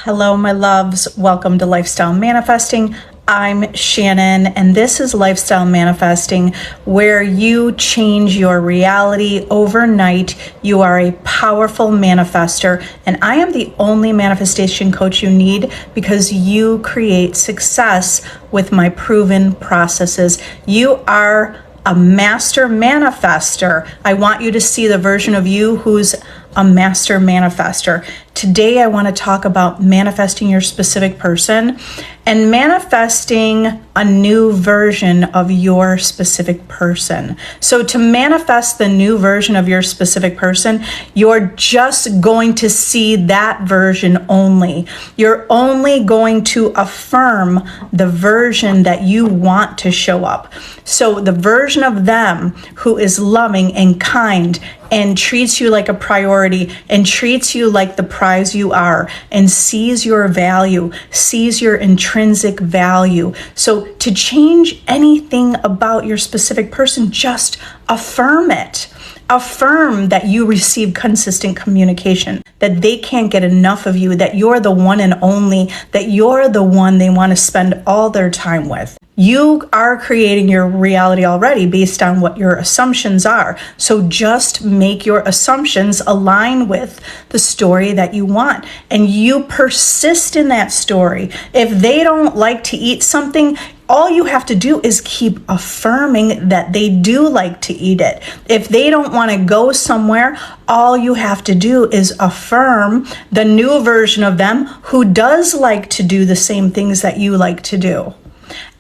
Hello, my loves. Welcome to Lifestyle Manifesting. I'm Shannon, and this is Lifestyle Manifesting, where you change your reality overnight. You are a powerful manifester, and I am the only manifestation coach you need because you create success with my proven processes. You are a master manifester. I want you to see the version of you who's a master manifester. Today, I want to talk about manifesting your specific person and manifesting a new version of your specific person. So to manifest the new version of your specific person, you're just going to see that version only. You're only going to affirm the version that you want to show up. So the version of them who is loving and kind and treats you like a priority and treats you like the prize you are and sees your value, sees your intrinsic value. So to change anything about your specific person, just affirm it. Affirm that you receive consistent communication, that they can't get enough of you, that you're the one and only, that you're the one they want to spend all their time with. You are creating your reality already based on what your assumptions are. So just make your assumptions align with the story that you want. And you persist in that story. If they don't like to eat something, all you have to do is keep affirming that they do like to eat it. If they don't want to go somewhere, all you have to do is affirm the new version of them who does like to do the same things that you like to do.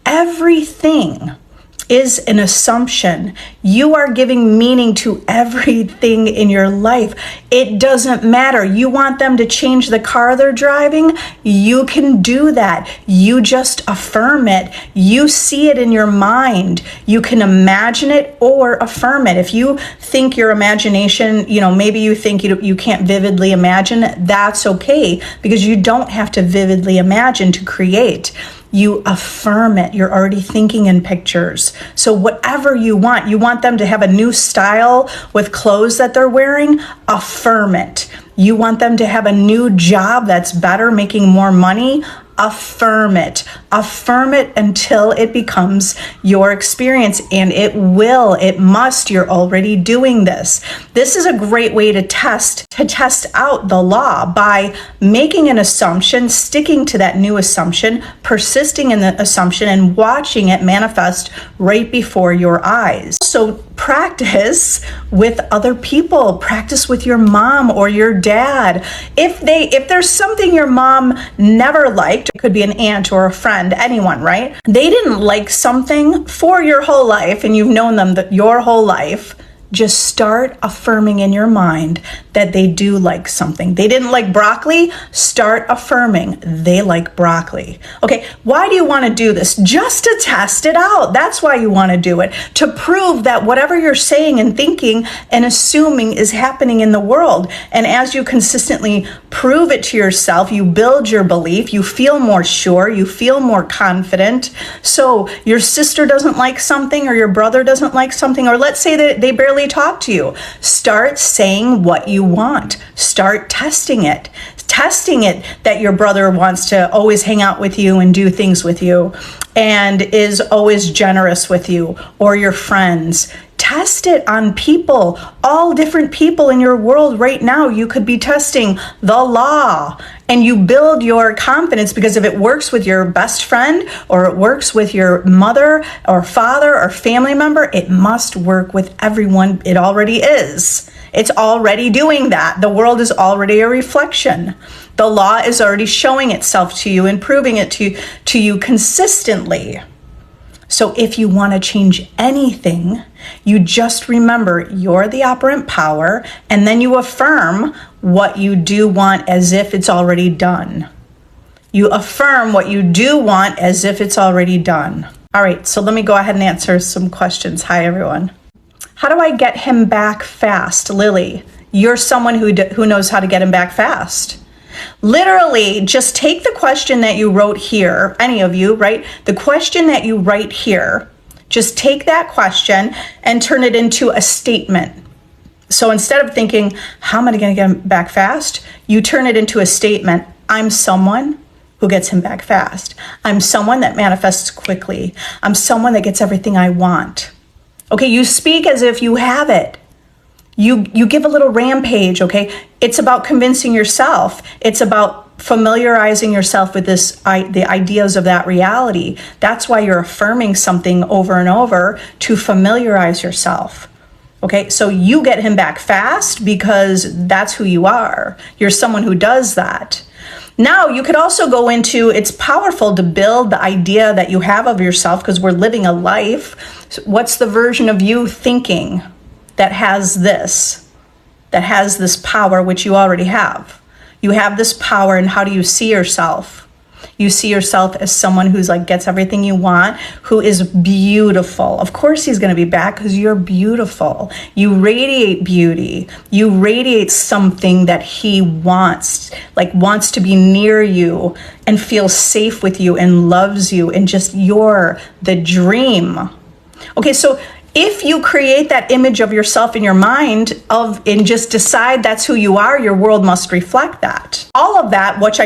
Everything is an assumption. You are giving meaning to everything in your life. It doesn't matter. You want them to change the car they're driving? You can do that. You just affirm it. You see it in your mind. You can imagine it or affirm it. If you think your imagination, maybe you think you can't vividly imagine, that's okay, because you don't have to vividly imagine to create. You affirm it. You're already thinking in pictures. So whatever you want them to have a new style with clothes that they're wearing, affirm it. You want them to have a new job that's better, making more money, affirm it. Affirm it until it becomes your experience, and it must. You're already doing this. This is a great way to test out the law by making an assumption, sticking to that new assumption, persisting in the assumption, and watching it manifest right before your eyes. So practice with other people. Practice with your mom or your dad. If there's something your mom never liked, it could be an aunt or a friend, anyone, right? They didn't like something for your whole life and you've known them your whole life. Just start affirming in your mind that they do like something. They didn't like broccoli. Start affirming they like broccoli. Okay, why do you want to do this? Just to test it out. That's why you want to do it. To prove that whatever you're saying and thinking and assuming is happening in the world. And as you consistently prove it to yourself, you build your belief, you feel more sure, you feel more confident. So your sister doesn't like something or your brother doesn't like something, or let's say that they barely talk to you. Start saying what you want. Start testing it. Testing it that your brother wants to always hang out with you and do things with you and is always generous with you, or your friends. Test it on people, all different people in your world right now. You could be testing the law, and you build your confidence, because if it works with your best friend or it works with your mother or father or family member, it must work with everyone. It already is. It's already doing that. The world is already a reflection. The law is already showing itself to you and proving it to you consistently. So if you want to change anything, you just remember you're the operant power, and then you affirm what you do want as if it's already done. You affirm what you do want as if it's already done. All right, so let me go ahead and answer some questions. Hi, everyone. How do I get him back fast? Lily, you're someone who knows how to get him back fast. Literally, just take the question that you wrote here, any of you, right? The question that you write here, just take that question and turn it into a statement. So instead of thinking, how am I going to get him back fast? You turn it into a statement. I'm someone who gets him back fast. I'm someone that manifests quickly. I'm someone that gets everything I want. Okay, you speak as if you have it. You give a little rampage, okay? It's about convincing yourself. It's about familiarizing yourself with the ideas of that reality. That's why you're affirming something over and over, to familiarize yourself. Okay, so you get him back fast because that's who you are. You're someone who does that. Now, you could also go into, it's powerful to build the idea that you have of yourself, because we're living a life. So what's the version of you thinking that has this power, which you already have? You have this power, and how do you see yourself? You see yourself as someone who's like, gets everything you want, who is beautiful. Of course he's going to be back because you're beautiful. You radiate beauty. You radiate something that he wants to be near you and feel safe with you and loves you, and just you're the dream. Okay, so if you create that image of yourself in your mind and just decide that's who you are, your world must reflect that. All of that, which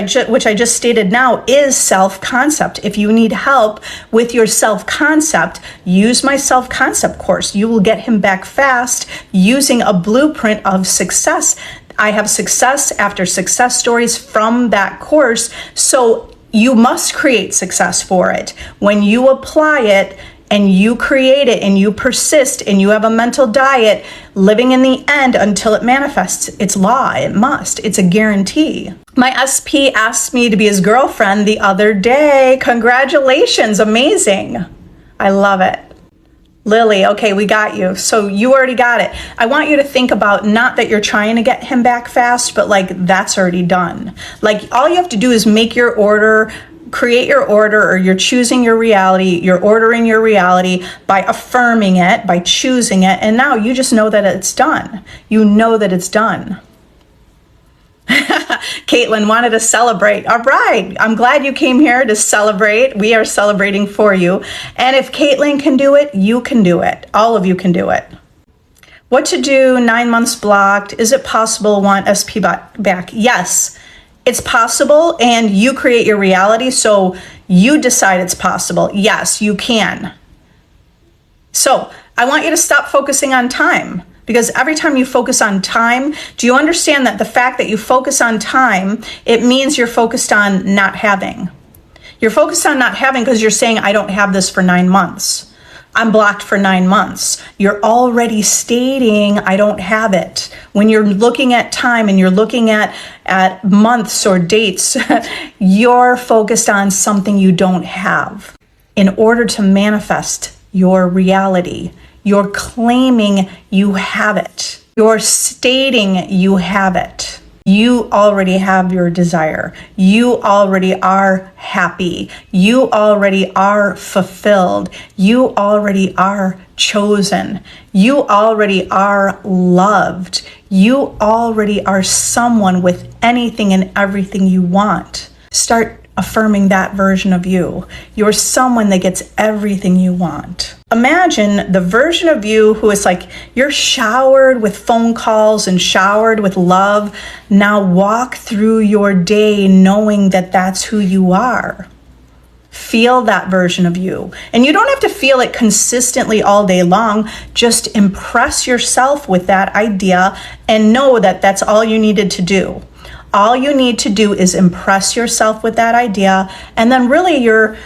I just stated now, is self-concept. If you need help with your self-concept, use my self-concept course. You will get him back fast using a blueprint of success. I have success after success stories from that course. So you must create success for it. When you apply it, and you create it, and you persist, and you have a mental diet, living in the end until it manifests. It's law. It must. It's a guarantee. My SP asked me to be his girlfriend the other day. Congratulations. Amazing. I love it. Lily, okay, we got you. So you already got it. I want you to think about, not that you're trying to get him back fast, but like that's already done. Like all you have to do is make your order, create your order, or you're choosing your reality, you're ordering your reality by affirming it, by choosing it, and now you just know that it's done. You know that it's done. Caitlin wanted to celebrate. All right, I'm glad you came here to celebrate. We are celebrating for you. And if Caitlin can do it, you can do it. All of you can do it. What to do? 9 months blocked. Is it possible to want SP back? Yes. It's possible, and you create your reality, so you decide it's possible. Yes, you can. So I want you to stop focusing on time, because every time you focus on time, do you understand that the fact that you focus on time, it means you're focused on not having. You're focused on not having because you're saying, I don't have this for 9 months. I'm blocked for 9 months. You're already stating, I don't have it. When you're looking at time and you're looking at months or dates, you're focused on something you don't have. In order to manifest your reality, you're claiming you have it. You're stating you have it. You already have your desire. You already are happy. You already are fulfilled. You already are chosen. You already are loved. You already are someone with anything and everything you want. Start affirming that version of you. You're someone that gets everything you want. Imagine the version of you who is like, you're showered with phone calls and showered with love. Now walk through your day knowing that that's who you are. Feel that version of you. And you don't have to feel it consistently all day long. Just impress yourself with that idea and know that that's all you needed to do. All you need to do is impress yourself with that idea, and then really you're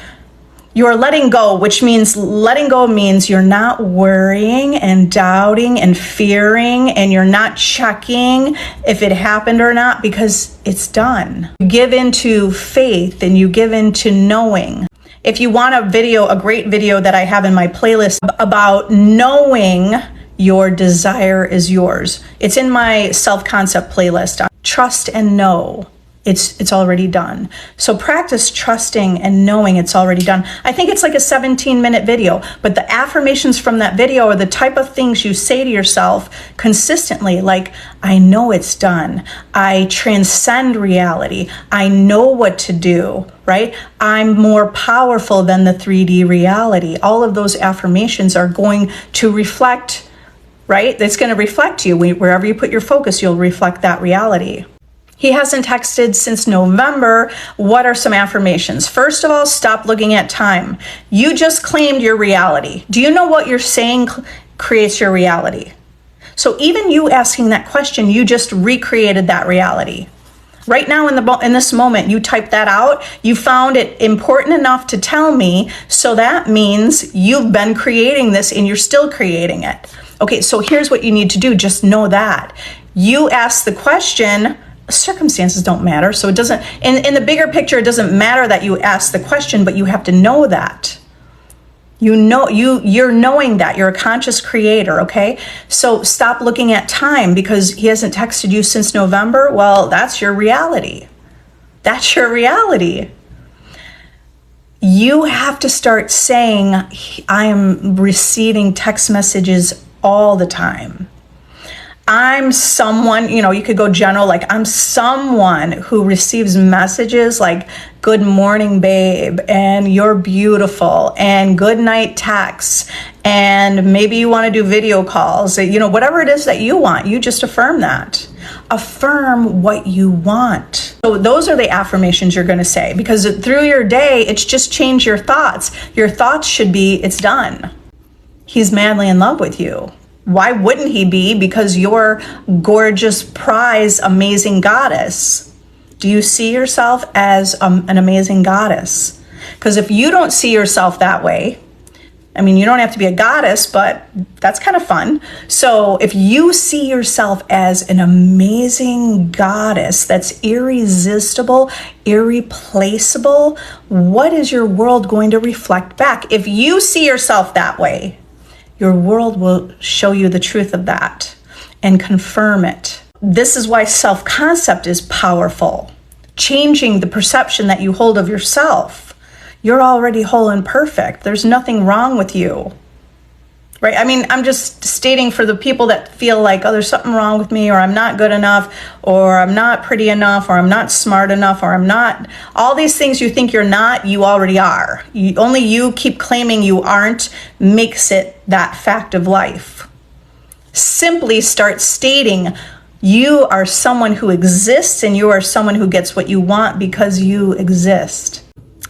letting go, which means letting go means you're not worrying and doubting and fearing, and you're not checking if it happened or not, because it's done. You give into faith and you give into knowing. If you want a great video that I have in my playlist about knowing your desire is yours. It's in my self-concept playlist. Trust and know it's already done. So practice trusting and knowing it's already done. I think it's like a 17-minute video, but the affirmations from that video are the type of things you say to yourself consistently, like, I know it's done. I transcend reality. I know what to do, right? I'm more powerful than the 3D reality. All of those affirmations are going to reflect, right? It's going to reflect you. Wherever you put your focus, you'll reflect that reality. He hasn't texted since November. What are some affirmations? First of all, stop looking at time. You just claimed your reality. Do you know what you're saying creates your reality? So even you asking that question, you just recreated that reality. Right now in this moment, you typed that out. You found it important enough to tell me. So that means you've been creating this and you're still creating it. Okay, so here's what you need to do. Just know that. You ask the question, circumstances don't matter. So it doesn't, in the bigger picture, it doesn't matter that you ask the question, but you have to know that. You're knowing that you're a conscious creator. Okay. So stop looking at time because he hasn't texted you since November. Well, that's your reality. That's your reality. You have to start saying, I am receiving text messages all the time. I'm someone, you could go general, like I'm someone who receives messages like, good morning, babe, and you're beautiful, and good night texts, and maybe you want to do video calls, whatever it is that you want, you just affirm that. Affirm what you want. So those are the affirmations you're going to say, because through your day, it's just change your thoughts. Your thoughts should be, it's done. He's madly in love with you. Why wouldn't he be? Because you're gorgeous, prize, amazing goddess. Do you see yourself as an amazing goddess? Because if you don't see yourself that way, you don't have to be a goddess, but that's kind of fun. So if you see yourself as an amazing goddess that's irresistible, irreplaceable, what is your world going to reflect back? If you see yourself that way, your world will show you the truth of that and confirm it. This is why self-concept is powerful. Changing the perception that you hold of yourself. You're already whole and perfect. There's nothing wrong with you. Right? I'm just stating for the people that feel like, oh, there's something wrong with me, or I'm not good enough, or I'm not pretty enough, or I'm not smart enough, or I'm not. All these things you think you're not, you already are. Only you keep claiming you aren't makes it that fact of life. Simply start stating you are someone who exists and you are someone who gets what you want because you exist.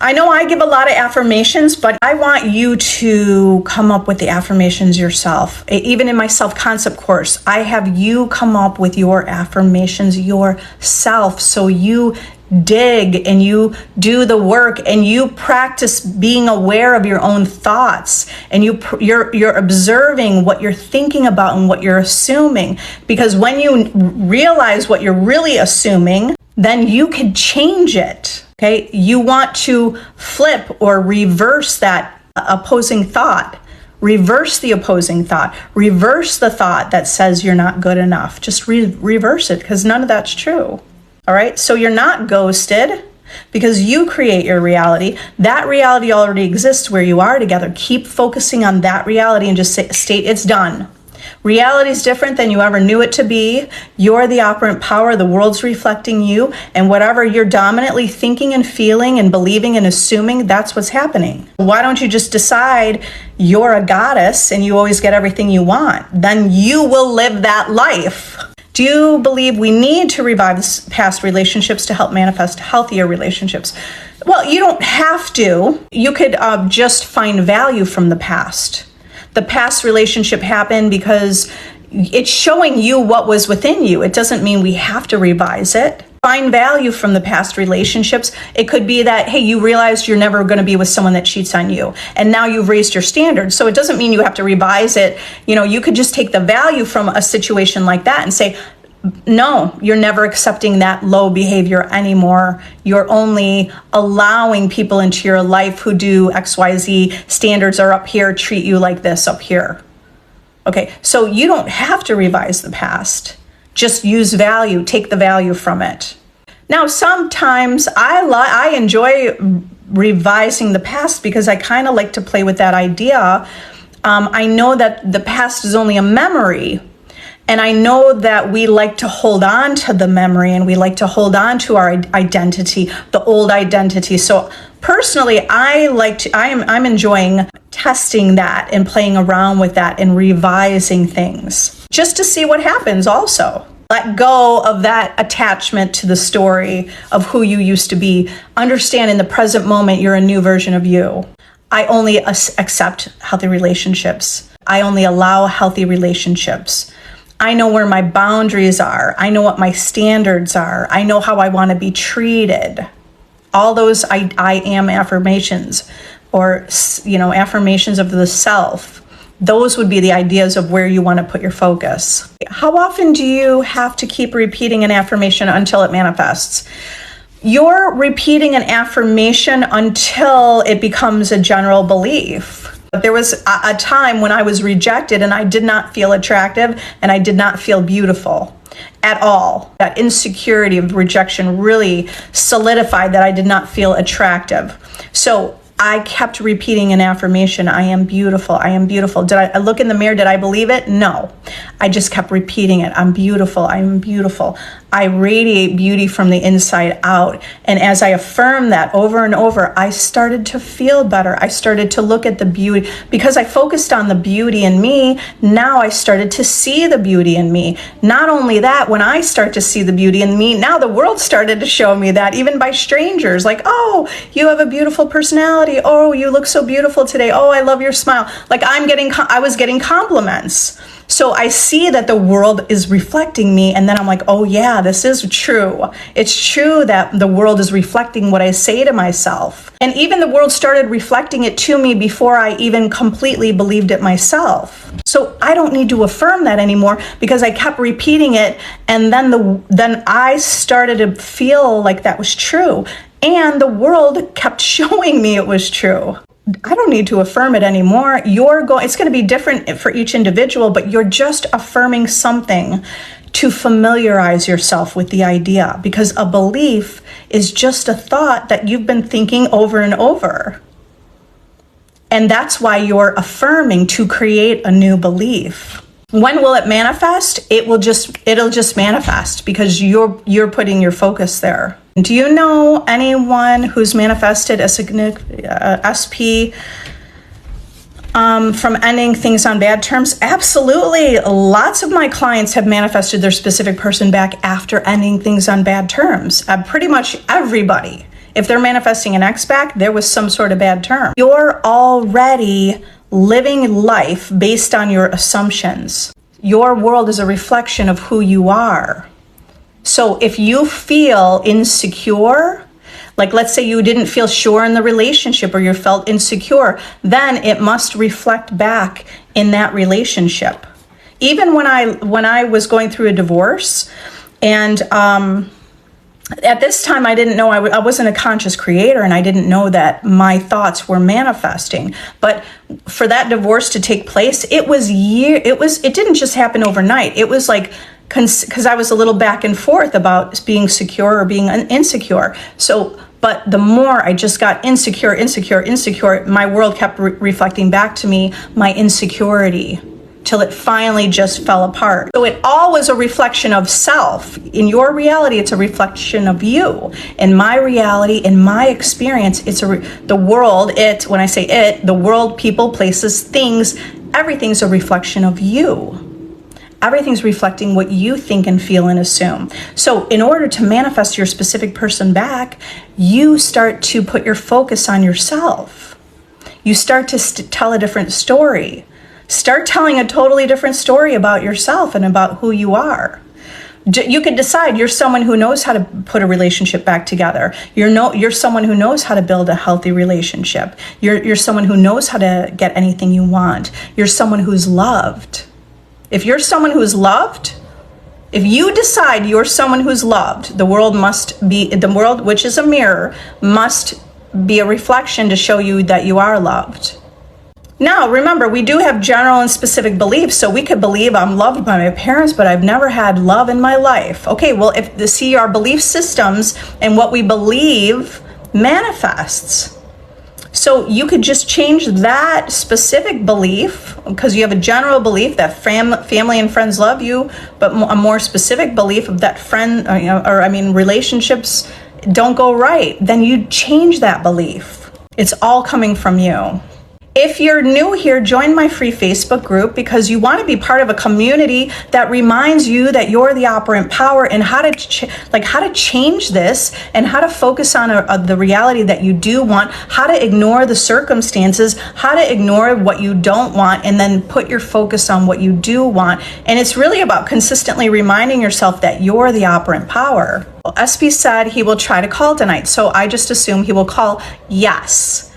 I know I give a lot of affirmations, but I want you to come up with the affirmations yourself. Even in my self-concept course, I have you come up with your affirmations yourself. So you dig and you do the work and you practice being aware of your own thoughts, and you're observing what you're thinking about and what you're assuming. Because when you realize what you're really assuming, then you could change it. Okay, you want to flip or reverse that opposing thought. Reverse the opposing thought. Reverse the thought that says you're not good enough. Just reverse it, because none of that's true. All right, so you're not ghosted because you create your reality. That reality already exists where you are together. Keep focusing on that reality and just state it's done. Reality is different than you ever knew it to be. You're the operant power. The world's reflecting you. And whatever you're dominantly thinking and feeling and believing and assuming, that's what's happening. Why don't you just decide you're a goddess and you always get everything you want? Then you will live that life. Do you believe we need to revive past relationships to help manifest healthier relationships? Well, you don't have to. You could just find value from the past. The past relationship happened because it's showing you what was within you. It doesn't mean we have to revise it. Find value from the past relationships. It could be that, hey, you realized you're never going to be with someone that cheats on you, and now you've raised your standards. So it doesn't mean you have to revise it. You could just take the value from a situation like that and say, no, you're never accepting that low behavior anymore. You're only allowing people into your life who do XYZ. Standards are up here, treat you like this up here. Okay, so you don't have to revise the past. Just use value, take the value from it. Now, sometimes I enjoy revising the past because I kind of like to play with that idea. I know that the past is only a memory. And I know that we like to hold on to the memory and we like to hold on to our identity, the old identity. So personally, I'm enjoying testing that and playing around with that and revising things just to see what happens also. Let go of that attachment to the story of who you used to be. Understand in the present moment, you're a new version of you. I only accept healthy relationships. I only allow healthy relationships. I know where my boundaries are. I know what my standards are. I know how I want to be treated. All those I am affirmations, or, affirmations of the self. Those would be the ideas of where you want to put your focus. How often do you have to keep repeating an affirmation until it manifests? You're repeating an affirmation until it becomes a general belief. There was a time when I was rejected and I did not feel attractive and I did not feel beautiful at all. That insecurity of rejection really solidified that I did not feel attractive. So I kept repeating an affirmation. I am beautiful. I am beautiful. Did I look in the mirror? Did I believe it? No. I just kept repeating it. I'm beautiful. I am beautiful. I radiate beauty from the inside out. And as I affirmed that over and over, I started to feel better. I started to look at the beauty. Because I focused on the beauty in me, now I started to see the beauty in me. Not only that, when I start to see the beauty in me, now the world started to show me that, even by strangers. Like, oh, you have a beautiful personality. Oh, you look so beautiful today. Oh, I love your smile. Like I was getting compliments. So I see that the world is reflecting me, and then I'm like, oh yeah, this is true. It's true that the world is reflecting what I say to myself. And even the world started reflecting it to me before I even completely believed it myself. So I don't need to affirm that anymore because I kept repeating it, and then I started to feel like that was true. And the world kept showing me it was true. I don't need to affirm it anymore. It's going to be different for each individual, but you're just affirming something to familiarize yourself with the idea, because a belief is just a thought that you've been thinking over and over. And that's why you're affirming to create a new belief. When will it manifest? It'll just manifest because you're putting your focus there. Do you know anyone who's manifested a significant SP from ending things on bad terms? Absolutely. Lots of my clients have manifested their specific person back after ending things on bad terms. Pretty much everybody. If they're manifesting an ex back, there was some sort of bad term. You're already living life based on your assumptions. Your world is a reflection of who you are. So if you feel insecure, like let's say you didn't feel sure in the relationship or you felt insecure, then it must reflect back in that relationship. Even when I was going through a divorce, and at this time I didn't know, I wasn't a conscious creator, and I didn't know that my thoughts were manifesting. But for that divorce to take place, it didn't just happen overnight. It was like, because I was a little back and forth about being secure or being insecure. But the more I just got insecure, my world kept reflecting back to me my insecurity till it finally just fell apart. So it all was a reflection of self. In your reality, it's a reflection of you. In my reality, in my experience, the world, people, places, things, everything's a reflection of you. Everything's reflecting what you think and feel and assume. So in order to manifest your specific person back, you start to put your focus on yourself. You start to tell a different story. Start telling a totally different story about yourself and about who you are. You could decide you're someone who knows how to put a relationship back together. You're someone who knows how to build a healthy relationship. You're someone who knows how to get anything you want. You're someone who's loved. If you're someone who's loved, if you decide you're someone who's loved, the world, which is a mirror, must be a reflection to show you that you are loved. Now, remember, we do have general and specific beliefs, so we could believe I'm loved by my parents, but I've never had love in my life. Okay, well, see, our belief systems and what we believe manifests. So you could just change that specific belief, because you have a general belief that family and friends love you, but a more specific belief of that relationships don't go right. Then you change that belief. It's all coming from you. If you're new here, join my free Facebook group because you want to be part of a community that reminds you that you're the operant power and how to change this and how to focus on the reality that you do want, how to ignore the circumstances, how to ignore what you don't want, and then put your focus on what you do want. And it's really about consistently reminding yourself that you're the operant power. Well, SB said he will try to call tonight, so I just assume he will call. Yes.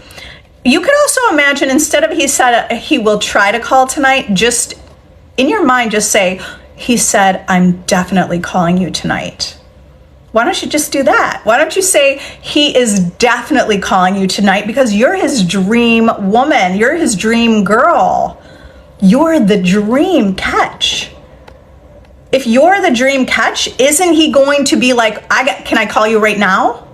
You could also imagine, instead of he said he will try to call tonight, just in your mind, just say, he said, I'm definitely calling you tonight. Why don't you just do that? Why don't you say he is definitely calling you tonight because you're his dream woman. You're his dream girl. You're the dream catch. If you're the dream catch, isn't he going to be like, can I call you right now?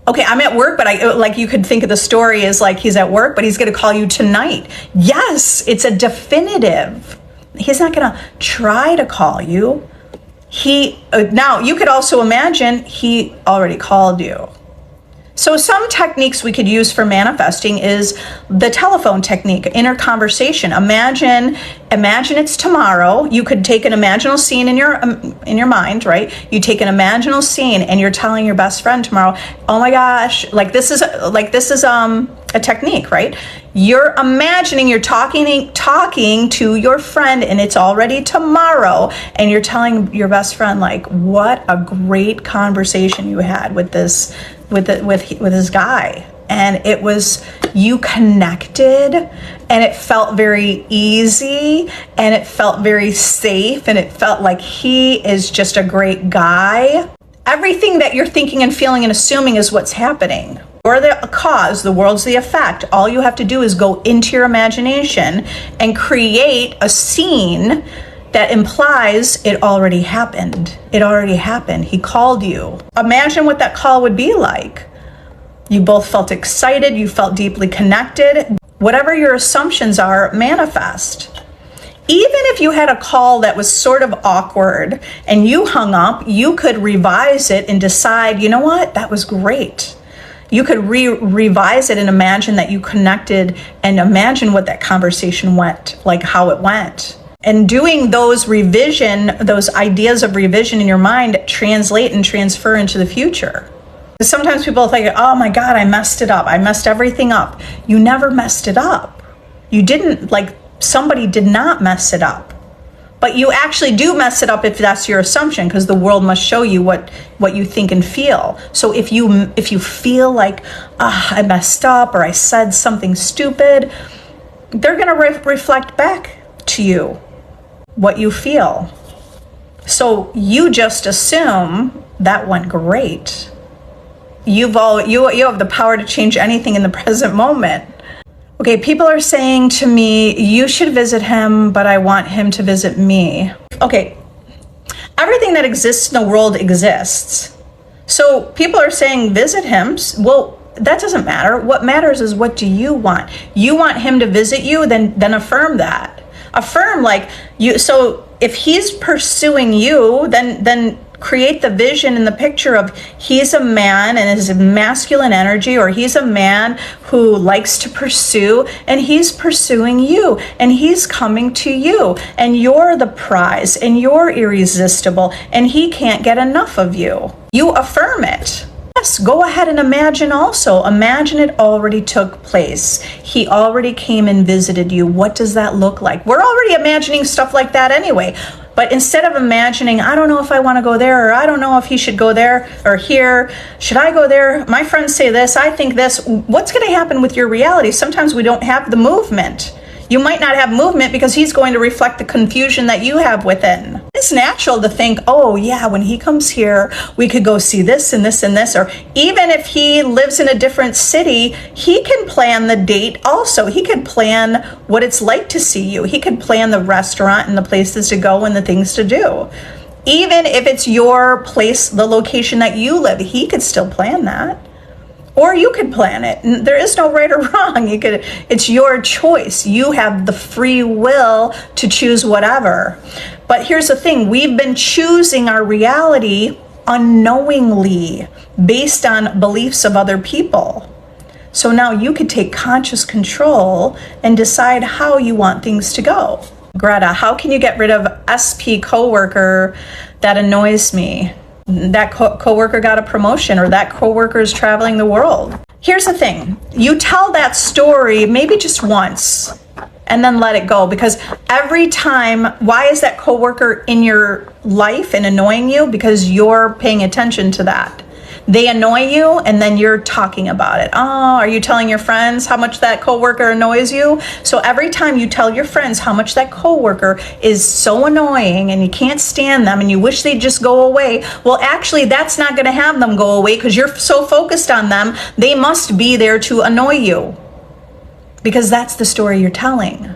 Okay, I'm at work, but you could think of the story as like he's at work, but he's going to call you tonight. Yes, it's a definitive. He's not going to try to call you. Now you could also imagine he already called you. So some techniques we could use for manifesting is the telephone technique, inner conversation. Imagine it's tomorrow. You could take an imaginal scene in your mind, right? You take an imaginal scene and you're telling your best friend tomorrow, oh my gosh, this is a technique, right? You're imagining you're talking to your friend and it's already tomorrow, and you're telling your best friend what a great conversation you had with this guy, and it was, you connected, and it felt very easy, and it felt very safe, and it felt like he is just a great guy. Everything that you're thinking and feeling and assuming is what's happening. You're the cause, the world's the effect. All you have to do is go into your imagination and create a scene that implies it already happened. It already happened. He called you. Imagine what that call would be like. You both felt excited. You felt deeply connected. Whatever your assumptions are, manifest. Even if you had a call that was sort of awkward and you hung up, you could revise it and decide, you know what, that was great. You could revise it and imagine that you connected and imagine what that conversation went, like how it went. And doing those ideas of revision in your mind translate and transfer into the future. Sometimes people think, oh my God, I messed it up. I messed everything up. You never messed it up. You didn't, somebody did not mess it up. But you actually do mess it up if that's your assumption, because the world must show you what you think and feel. So if you feel like, I messed up or I said something stupid, they're going to reflect back to you what you feel. So you just assume that went great. You have the power to change anything in the present moment. Okay, people are saying to me, you should visit him, but I want him to visit me. Okay, everything that exists in the world exists. So people are saying visit him. Well, that doesn't matter. What matters is, what do you want? You want him to visit you, then affirm that. Affirm you. So if he's pursuing you, then create the vision and the picture of he's a man and his masculine energy, or he's a man who likes to pursue, and he's pursuing you, and he's coming to you, and you're the prize, and you're irresistible, and he can't get enough of you. You affirm it. Yes, go ahead and imagine also. Imagine it already took place. He already came and visited you. What does that look like? We're already imagining stuff like that anyway. But instead of imagining, I don't know if I want to go there, or I don't know if he should go there or here, should I go there? My friends say this, I think this. What's going to happen with your reality? Sometimes we don't have the movement. You might not have movement because he's going to reflect the confusion that you have within. It's natural to think, oh yeah, when he comes here, we could go see this and this and this. Or even if he lives in a different city, he can plan the date also. He could plan what it's like to see you. He could plan the restaurant and the places to go and the things to do. Even if it's your place, the location that you live, he could still plan that. Or you could plan it. There is no right or wrong. It's your choice. You have the free will to choose whatever. But here's the thing. We've been choosing our reality unknowingly based on beliefs of other people. So now you could take conscious control and decide how you want things to go. Greta, how can you get rid of SP coworker that annoys me? That coworker got a promotion, or that coworker is traveling the world. Here's the thing. You tell that story maybe just once and then let it go, because every time, why is that coworker in your life and annoying you? Because you're paying attention to that. They annoy you, and then you're talking about it. Oh, are you telling your friends how much that coworker annoys you? So every time you tell your friends how much that coworker is so annoying and you can't stand them and you wish they'd just go away, well, actually, that's not going to have them go away, because you're so focused on them. They must be there to annoy you, because that's the story you're telling.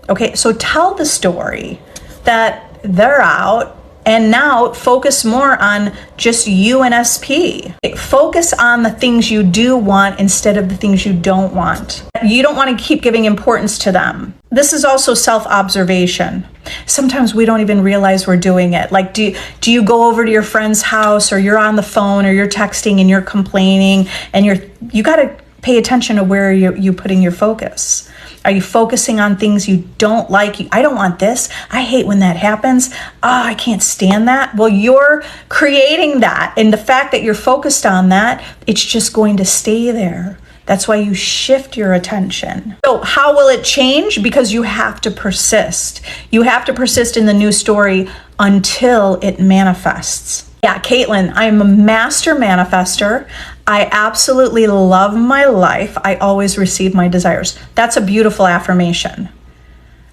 Okay, so tell the story that they're out, and now focus more on just you and SP. Focus on the things you do want instead of the things you don't want. You don't want to keep giving importance to them. This is also self-observation. Sometimes we don't even realize we're doing it. Like, do you go over to your friend's house, or you're on the phone, or you're texting and you're complaining, and you got to pay attention to where you're putting your focus. Are you focusing on things you don't like? I don't want this. I hate when that happens. I can't stand that. Well, you're creating that. And the fact that you're focused on that, it's just going to stay there. That's why you shift your attention. So how will it change? Because you have to persist. You have to persist in the new story until it manifests. Yeah, Caitlin, I'm a master manifester. I absolutely love my life. I always receive my desires. That's a beautiful affirmation.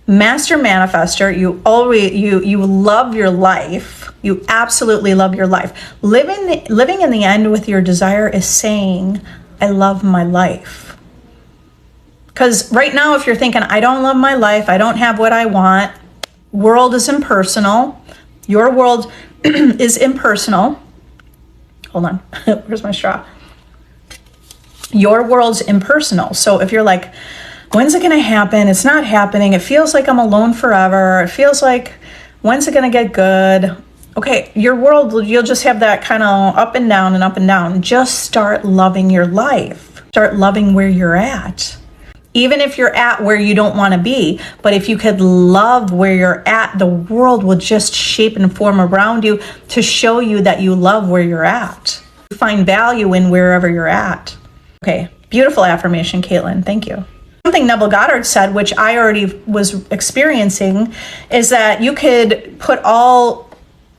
Master manifester, you love your life. You absolutely love your life. Living in the end with your desire is saying, I love my life. Because right now, if you're thinking, I don't love my life, I don't have what I want, world is impersonal. Your world is impersonal. Hold on, where's my straw? Your world's impersonal. So if you're like, when's it gonna happen? It's not happening. It feels like I'm alone forever. It feels like, when's it gonna get good? Okay, your world, you'll just have that kind of up and down and up and down. Just start loving your life. Start loving where you're at. Even if you're at where you don't want to be, but if you could love where you're at, the world will just shape and form around you to show you that you love where you're at. Find value in wherever you're at. Okay, beautiful affirmation, Caitlin. Thank you. Something Neville Goddard said, which I already was experiencing, is that you could put all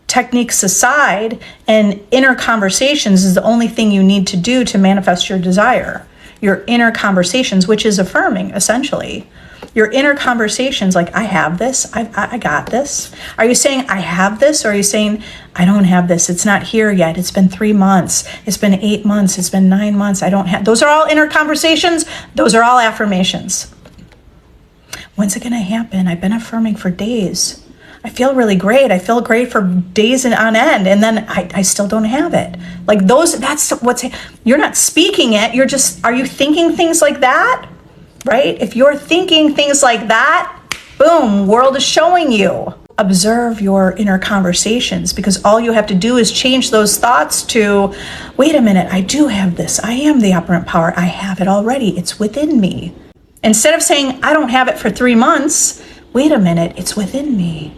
techniques aside, and inner conversations is the only thing you need to do to manifest your desire. Your inner conversations, which is affirming, essentially. Your inner conversations, like, I have this, I got this. Are you saying, I have this? Or are you saying, I don't have this, it's not here yet, it's been 3 months, it's been 8 months, it's been 9 months, I don't have. Those are all inner conversations. Those are all affirmations. When's it gonna happen? I've been affirming for days. I feel really great. I feel great for days on end, and then I still don't have it. Like that's what's, you're not speaking it, you're just, are you thinking things like that? Right? If you're thinking things like that, boom, world is showing you. Observe your inner conversations, because all you have to do is change those thoughts to, wait a minute, I do have this. I am the operant power. I have it already. It's within me. Instead of saying, I don't have it for 3 months, wait a minute, it's within me.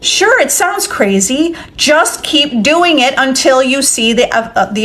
Sure, it sounds crazy. Just keep doing it until you see the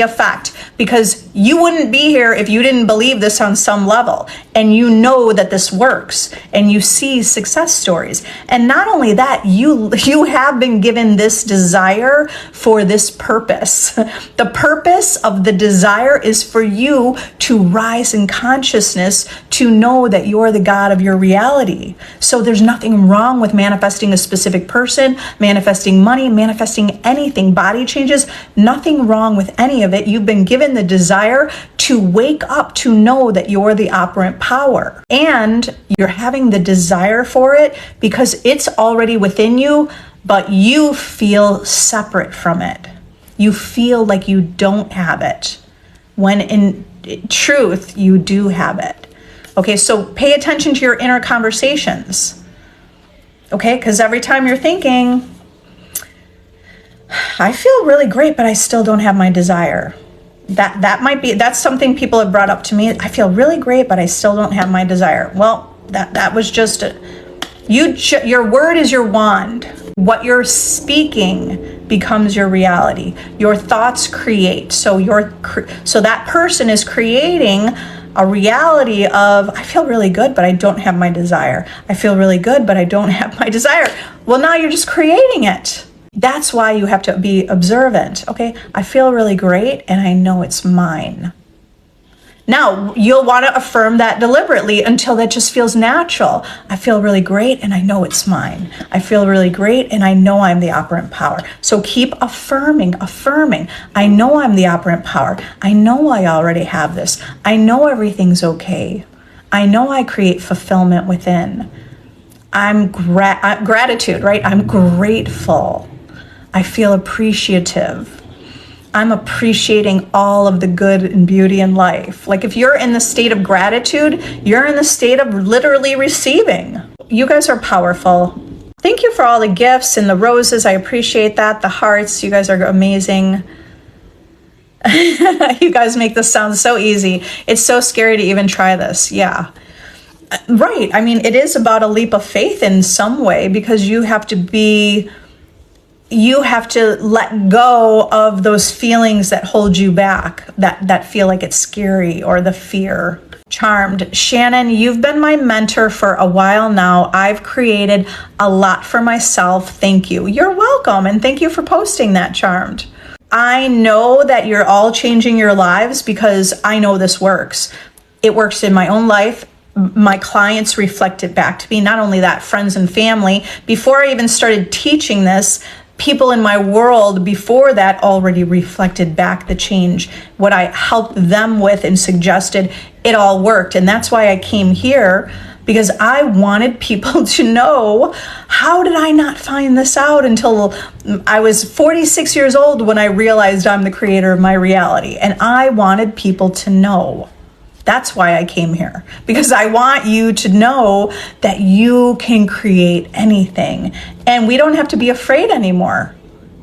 effect, because you wouldn't be here if you didn't believe this on some level, and you know that this works, and you see success stories. And not only that, you have been given this desire for this purpose. The purpose of the desire is for you to rise in consciousness, to know that you're the God of your reality. So there's nothing wrong with manifesting a specific person, manifesting money, manifesting anything, body changes, nothing wrong with any of it. You've been given the desire to wake up, to know that you're the operant power. And you're having the desire for it because it's already within you, but you feel separate from it. You feel like you don't have it, when in truth, you do have it. Okay, so pay attention to your inner conversations. Okay, because every time you're thinking, I feel really great, but I still don't have my desire. That might be, that's something people have brought up to me. I feel really great, but I still don't have my desire. Well, that was just your word is your wand. What you're speaking becomes your reality. Your thoughts create. So that person is creating a reality of, I feel really good, but I don't have my desire. I feel really good, but I don't have my desire. Well, now you're just creating it. That's why you have to be observant. Okay, I feel really great and I know it's mine. Now, you'll want to affirm that deliberately until that just feels natural. I feel really great and I know it's mine. I feel really great and I know I'm the operant power. So keep affirming. I know I'm the operant power. I know I already have this. I know everything's okay. I know I create fulfillment within. I'm gratitude, right? I'm grateful. I feel appreciative. I'm appreciating all of the good and beauty in life. Like if you're in the state of gratitude, you're in the state of literally receiving. You guys are powerful. Thank you for all the gifts and the roses. I appreciate that. The hearts, you guys are amazing. You guys make this sound so easy. It's so scary to even try this. Yeah. Right. I mean, it is about a leap of faith in some way because you have to let go of those feelings that hold you back, that feel like it's scary, or the fear. Charmed. Shannon, you've been my mentor for a while now. I've created a lot for myself. Thank you. You're welcome. And thank you for posting that, Charmed. I know that you're all changing your lives because I know this works. It works in my own life. My clients reflect it back to me. Not only that, friends and family. Before I even started teaching this, people in my world before that already reflected back the change. What I helped them with and suggested, it all worked. And that's why I came here, because I wanted people to know, how did I not find this out until I was 46 years old when I realized I'm the creator of my reality. And I wanted people to know. That's why I came here, because I want you to know that you can create anything and we don't have to be afraid anymore.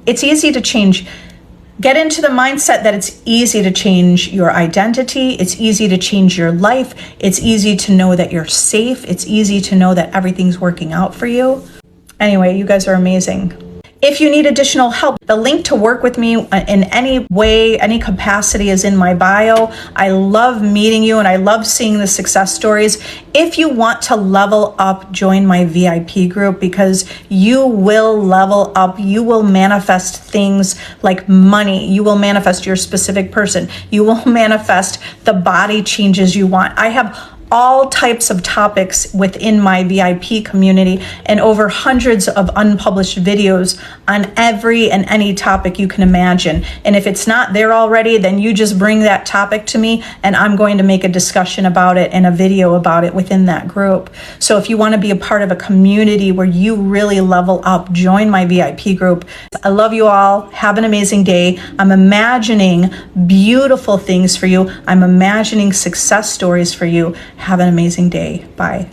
It's easy to change. Get into the mindset that it's easy to change your identity. It's easy to change your life. It's easy to know that you're safe. It's easy to know that everything's working out for you. Anyway, you guys are amazing. If you need additional help, the link to work with me in any way, any capacity is in my bio. I love meeting you and I love seeing the success stories. If you want to level up, join my VIP group because you will level up. You will manifest things like money. You will manifest your specific person. You will manifest the body changes you want. I have all types of topics within my VIP community and over hundreds of unpublished videos on every and any topic you can imagine. And if it's not there already, then you just bring that topic to me and I'm going to make a discussion about it and a video about it within that group. So if you want to be a part of a community where you really level up, join my VIP group. I love you all. Have an amazing day. I'm imagining beautiful things for you. I'm imagining success stories for you. Have an amazing day. Bye.